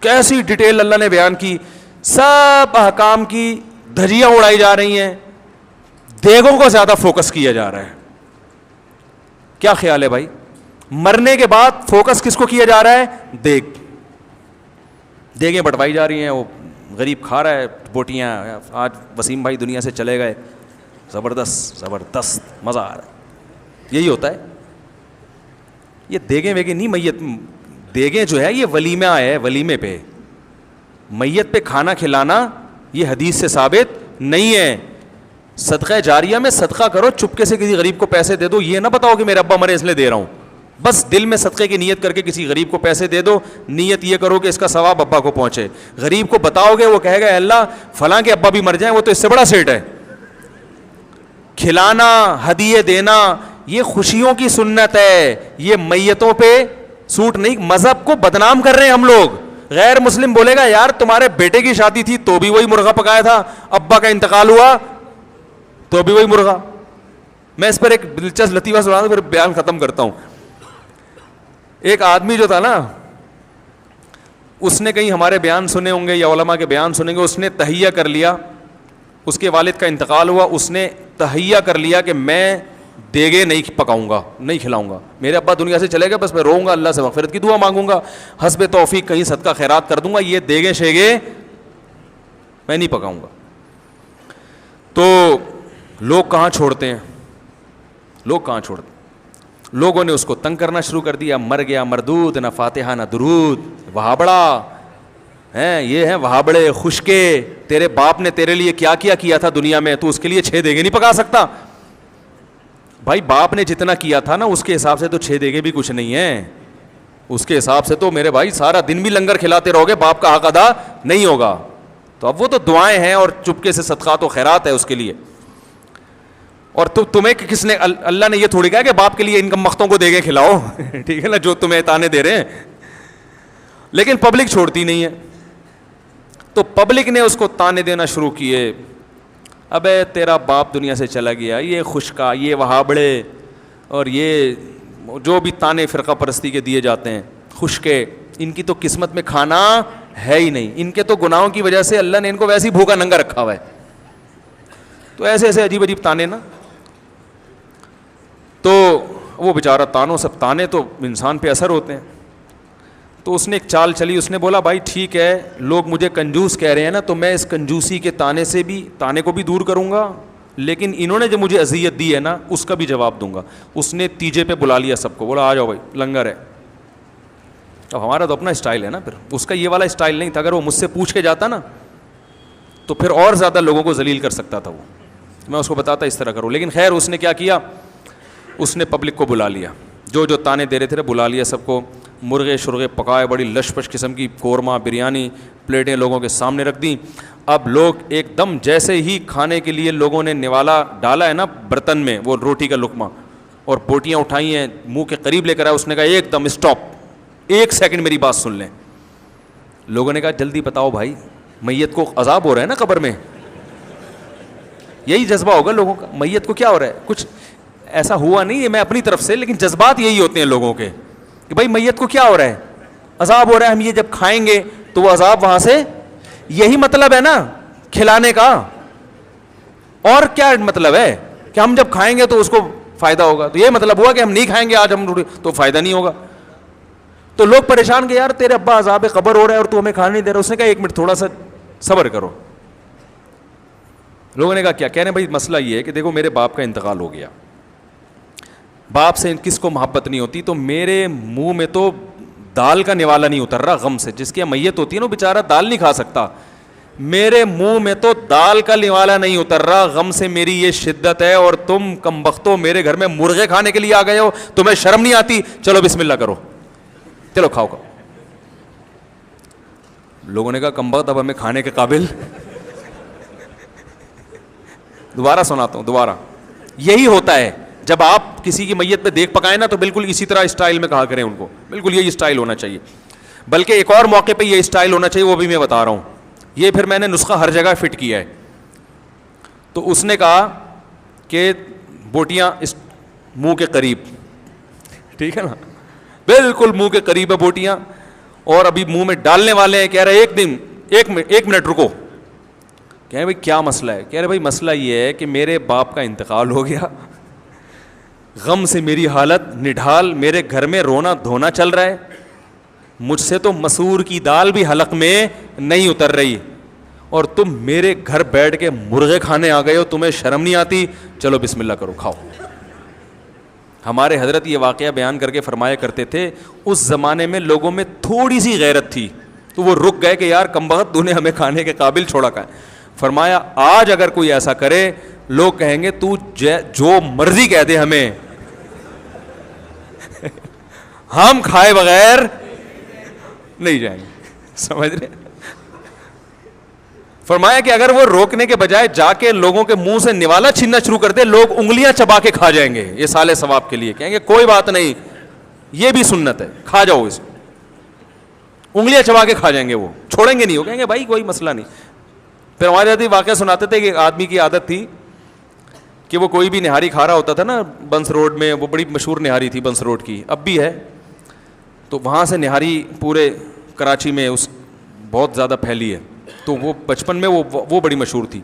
کیسی ڈیٹیل اللہ نے بیان کی, سب احکام کی دھجیاں اڑائی جا رہی ہیں, دیگوں کو زیادہ فوکس کیا جا رہا ہے. کیا خیال ہے بھائی؟ مرنے کے بعد فوکس کس کو کیا جا رہا ہے؟ دیگ. دیگیں بٹوائی جا رہی ہیں, وہ غریب کھا رہا ہے بوٹیاں. آج وسیم بھائی دنیا سے چلے گئے, زبردست زبردست مزہ آ رہا ہے. یہی ہوتا ہے. یہ دیگیں ویگیں نہیں, میت دیگیں جو ہے یہ ولیمہ ہے, ولیمے پہ میت پہ کھانا کھلانا یہ حدیث سے ثابت نہیں ہے. صدقہ جاریہ میں صدقہ کرو, چپکے سے کسی غریب کو پیسے دے دو, یہ نہ بتاؤ کہ میرے ابا مرے اس لیے دے رہا ہوں. بس دل میں صدقے کی نیت کر کے کسی غریب کو پیسے دے دو, نیت یہ کرو کہ اس کا ثواب ابا کو پہنچے. غریب کو بتاؤ گے, وہ کہے گا اللہ فلاں کے ابا بھی مر جائیں, وہ تو اس سے بڑا سیٹ ہے. کھلانا, ہدیے دینا, یہ خوشیوں کی سنت ہے, یہ میتوں پہ سوٹ نہیں. مذہب کو بدنام کر رہے ہیں ہم لوگ. غیر مسلم بولے گا یار تمہارے بیٹے کی شادی تھی تو بھی وہی مرغا پکایا تھا, ابا کا انتقال ہوا تو بھی وہی مرغا. میں اس پر ایک دلچسپ لطیفہ سنا دوں پھر بیان ختم کرتا ہوں. ایک آدمی جو تھا نا, اس نے کہیں ہمارے بیان سنے ہوں گے یا علماء کے بیان سنیں گے, اس نے تہیہ کر لیا, اس کے والد کا انتقال ہوا, اس نے تہیہ کر لیا کہ میں دیگے نہیں پکاؤں گا, نہیں کھلاؤں گا. میرے ابا دنیا سے چلے گئے, بس میں روؤں گا, اللہ سے مغفرت کی دعا مانگوں گا, حسب توفیق کہیں صدقہ خیرات کر دوں گا, یہ دیگے شیگے میں نہیں پکاؤں گا. تو لوگ کہاں چھوڑتے ہیں, لوگ کہاں چھوڑتے ہیں. لوگوں نے اس کو تنگ کرنا شروع کر دیا, مر گیا مردود, نہ فاتحہ نہ درود, وہابڑا ہیں, یہ ہیں وہابڑے خشکے, تیرے باپ نے تیرے لیے کیا کیا تھا دنیا میں, تو اس کے لیے 6 دیگے نہیں پکا سکتا. بھائی باپ نے جتنا کیا تھا نا اس کے حساب سے تو 6 دیگے بھی کچھ نہیں ہیں. اس کے حساب سے تو میرے بھائی سارا دن بھی لنگر کھلاتے رہو گے, باپ کا حق ادا نہیں ہوگا. تو اب وہ تو دعائیں ہیں اور چپکے سے صدقات و خیرات ہے اس کے لیے. اور تمہیں کس نے, اللہ نے یہ تھوڑی کہا کہ باپ کے لیے ان مختوں کو دیگے کھلاؤ, ٹھیک ہے نا, جو تمہیں تانے دے رہے ہیں. لیکن پبلک چھوڑتی نہیں ہے, تو پبلک نے اس کو تانے دینا شروع کیے. ابے تیرا باپ دنیا سے چلا گیا, یہ خشکا, یہ وہابڑے, اور یہ جو بھی تانے فرقہ پرستی کے دیے جاتے ہیں, خشکے, ان کی تو قسمت میں کھانا ہے ہی نہیں. ان کے تو گناہوں کی وجہ سے اللہ نے ان کو ویسے ہی بھوکا ننگا رکھا ہوا ہے. تو ایسے ایسے عجیب عجیب تانے نا. تو وہ بیچارہ تانوں, سب تانے تو انسان پہ اثر ہوتے ہیں. تو اس نے ایک چال چلی, اس نے بولا بھائی ٹھیک ہے, لوگ مجھے کنجوس کہہ رہے ہیں نا, تو میں اس کنجوسی کے تانے سے بھی, تانے کو بھی دور کروں گا, لیکن انہوں نے جو مجھے اذیت دی ہے نا اس کا بھی جواب دوں گا. اس نے تیجے پہ بلا لیا سب کو, بولا آ جاؤ بھائی لنگر ہے. اب ہمارا تو اپنا اسٹائل ہے نا, پھر اس کا یہ والا اسٹائل نہیں تھا. اگر وہ مجھ سے پوچھ کے جاتا نا تو پھر اور زیادہ لوگوں کو ذلیل کر سکتا تھا. وہ میں اس کو بتاتا اس طرح کروں. لیکن خیر اس نے کیا کیا, اس نے پبلک کو بلا لیا, جو جو تانے دے رہے تھے بلا لیا سب کو. مرغے شرغے پکائے, بڑی لش پش قسم کی قورمہ بریانی پلیٹیں لوگوں کے سامنے رکھ دیں. اب لوگ ایک دم جیسے ہی کھانے کے لیے لوگوں نے نوالا ڈالا ہے نا برتن میں, وہ روٹی کا لقمہ اور بوٹیاں اٹھائی ہیں, منہ کے قریب لے کر آیا, اس نے کہا ایک دم اسٹاپ, 1 سیکنڈ میری بات سن لیں. لوگوں نے کہا جلدی بتاؤ بھائی, میت کو عذاب ہو رہا ہے نا قبر میں. یہی جذبہ ہوگا لوگوں کا, میت کو کیا ہو رہا ہے, کچھ ایسا ہوا نہیں ہے میں اپنی طرف سے, لیکن جذبات یہی ہوتے ہیں لوگوں کے کہ بھائی میت کو کیا ہو رہا ہے, عذاب ہو رہا ہے, ہم یہ جب کھائیں گے تو وہ عذاب وہاں سے, یہی مطلب ہے نا کھلانے کا. اور کیا مطلب ہے کہ ہم جب کھائیں گے تو اس کو فائدہ ہوگا, تو یہ مطلب ہوا کہ ہم نہیں کھائیں گے آج ہم تو فائدہ نہیں ہوگا. تو لوگ پریشان کہ یار تیرے ابا عذاب قبر ہو رہا ہے اور تو ہمیں کھانے نہیں دے رہا. اس نے کہا 1 منٹ تھوڑا سا صبر کرو. لوگوں نے کہا کیا کہہ رہے ہیں بھائی, مسئلہ یہ ہے کہ دیکھو میرے باپ کا انتقال ہو گیا, باپ سے کس کو محبت نہیں ہوتی, تو میرے منہ میں تو دال کا نوالا نہیں اتر رہا غم سے. جس کی میت ہوتی ہے نا بیچارہ دال نہیں کھا سکتا, میرے منہ میں تو دال کا نوالا نہیں اتر رہا غم سے, میری یہ شدت ہے. اور تم کمبختو میرے گھر میں مرغے کھانے کے لیے آ گئے ہو, تمہیں شرم نہیں آتی, چلو بسم اللہ کرو, چلو کھاؤ کھاؤ. لوگوں نے کہا کمبخت اب ہمیں کھانے کے قابل. دوبارہ سناتا ہوں, دوبارہ. یہی ہوتا ہے جب آپ کسی کی میت پہ دیکھ پکائیں نا تو بالکل اسی طرح اسٹائل میں کہا کریں ان کو, بالکل یہی اسٹائل ہونا چاہیے. بلکہ ایک اور موقع پہ یہ اسٹائل ہونا چاہیے, وہ بھی میں بتا رہا ہوں. یہ پھر میں نے نسخہ ہر جگہ فٹ کیا ہے. تو اس نے کہا کہ بوٹیاں اس منہ کے قریب, ٹھیک ہے نا, بالکل منہ کے قریب ہے بوٹیاں, اور ابھی منہ میں ڈالنے والے ہیں, کہہ رہے ایک منٹ رکو. کہہ رہے بھائی کیا مسئلہ ہے؟ کہہ رہے بھائی مسئلہ یہ ہے کہ میرے باپ کا انتقال ہو گیا, غم سے میری حالت نڈھال, میرے گھر میں رونا دھونا چل رہا ہے, مجھ سے تو مسور کی دال بھی حلق میں نہیں اتر رہی, اور تم میرے گھر بیٹھ کے مرغے کھانے آ گئے ہو, تمہیں شرم نہیں آتی؟ چلو بسم اللہ کرو, کھاؤ. ہمارے حضرت یہ واقعہ بیان کر کے فرمایا کرتے تھے, اس زمانے میں لوگوں میں تھوڑی سی غیرت تھی تو وہ رک گئے کہ یار کمبخت تو نے ہمیں کھانے کے قابل چھوڑا کا ہے. فرمایا آج اگر کوئی ایسا کرے لوگ کہیں گے تو جو مرضی کہہ دے ہمیں, ہم کھائے بغیر نہیں جائیں گے. سمجھ رہے؟ فرمایا کہ اگر وہ روکنے کے بجائے جا کے لوگوں کے منہ سے نوالا چھیننا شروع کر دے, لوگ انگلیاں چبا کے کھا جائیں گے یہ سالے ثواب کے لیے, کہیں گے کوئی بات نہیں, یہ بھی سنت ہے, کھا جاؤ اس, انگلیاں چبا کے کھا جائیں گے, وہ چھوڑیں گے نہیں, وہ کہیں گے بھائی کوئی مسئلہ نہیں. پھر ہمارے ساتھ واقعہ سناتے تھے کہ ایک آدمی کی عادت تھی کہ وہ کوئی بھی نہاری کھا رہا ہوتا تھا نا بنس روڈ میں, وہ بڑی مشہور نہاری تھی بنس روڈ کی, اب بھی ہے, تو وہاں سے نہاری پورے کراچی میں اس بہت زیادہ پھیلی ہے, تو وہ بچپن میں وہ بڑی مشہور تھی.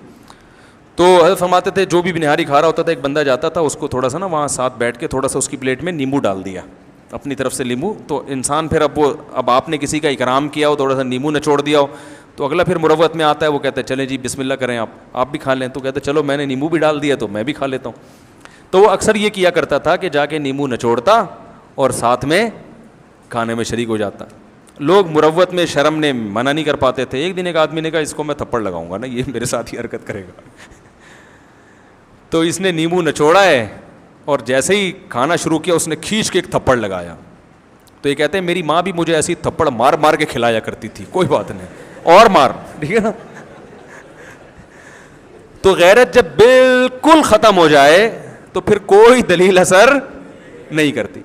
تو حضرت فرماتے تھے جو بھی نہاری کھا رہا ہوتا تھا ایک بندہ جاتا تھا, اس کو تھوڑا سا نا وہاں ساتھ بیٹھ کے تھوڑا سا اس کی پلیٹ میں نیمبو ڈال دیا, اپنی طرف سے لیمو. تو انسان پھر اب آپ نے کسی کا اکرام کیا ہو, تھوڑا سا نیمبو نچوڑ دیا ہو, تو اگلا پھر مروت میں آتا ہے, وہ کہتا ہے چلیں جی بسم اللہ کریں, آپ بھی کھا لیں. تو کہتے ہیں چلو میں نے نیمبو بھی ڈال دیا تو میں بھی کھا لیتا ہوں. تو وہ اکثر یہ کیا کرتا تھا کہ جا کے نیمبو نچوڑتا اور ساتھ میں کھانے میں شریک ہو جاتا. لوگ مروت میں شرم نے منع نہیں کر پاتے تھے. ایک دن ایک آدمی نے کہا اس کو میں تھپڑ لگاؤں گا نا, یہ میرے ساتھ ہی حرکت کرے گا. تو اس نے نیمبو نچوڑا ہے اور جیسے ہی کھانا شروع کیا اس نے کھینچ کے ایک تھپڑ لگایا. تو یہ کہتے ہیں میری ماں بھی مجھے ایسی تھپڑ مار مار کے کھلایا کرتی تھی, کوئی بات نہیں اور مار, ٹھیک ہے نا. تو غیرت جب بالکل ختم ہو جائے تو پھر کوئی دلیل اثر نہیں کرتی.